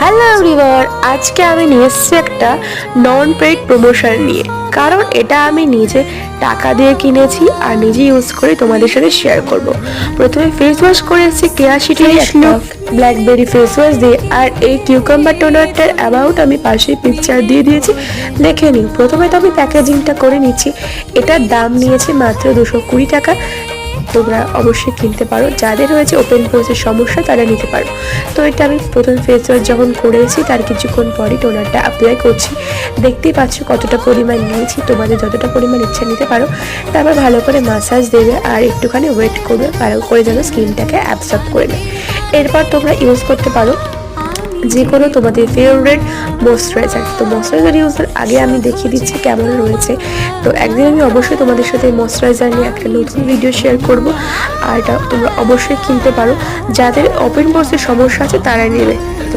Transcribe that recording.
Hello everyone, আজকে আমি নিয়ে এসেছি একটা নন পেইড প্রমোশন নিয়ে। কারণ এটা আমি নিজে টাকা দিয়ে কিনেছি আর নিজে ইউজ করে তোমাদের সাথে শেয়ার করব। প্রথমে ফেস ওয়াশ করে এসেছি কেয়া সিটির লুক ব্ল্যাকবেরি ফেস ওয়াশ দিয়ে। আর এই কিউকাম্বার টোনারটার অ্যামাউন্ট আমি পাশে পিকচার দিয়ে দিয়েছি, দেখে নিন। প্রথমে তো আমি প্যাকেজিংটা করে নিচ্ছি। এটার দাম নিয়েছে মাত্র 220 টাকা। তোমরা অবশ্যই কিনতে পারো, যাদের হয়েছে ওপেন পোর্সের সমস্যা তারা নিতে পারো। তো এটা আমি প্রথম ফেস ওয়াশ যখন করেছি তার কিছুক্ষণ পরই টোনারটা অ্যাপ্লাই করছি। দেখতেই পাচ্ছ কতটা পরিমাণ নিয়েছি, তোমাদের যতটা পরিমাণ ইচ্ছা নিতে পারো। তারপর ভালো করে মাসাজ দেবে আর একটুখানি ওয়েট করবে ভালো করে যেন স্কিনটাকে অ্যাবসর্ব করে নেয়। এরপর তোমরা ইউজ করতে পারো যে কোনো তোমাদের ফেভারিট ময়শ্চারাইজার। তো ময়শ্চারাইজার ইউজের আগে আমি দেখিয়ে দিচ্ছি কেমন রয়েছে। তো একদিন আমি অবশ্যই তোমাদের সাথে ময়শ্চারাইজার নিয়ে একটা নতুন ভিডিও শেয়ার করব। আর এটা তোমরা অবশ্যই কিনতে পারো, যাদের ওপেন পোর্সের সমস্যা আছে তারাই নেবে। তো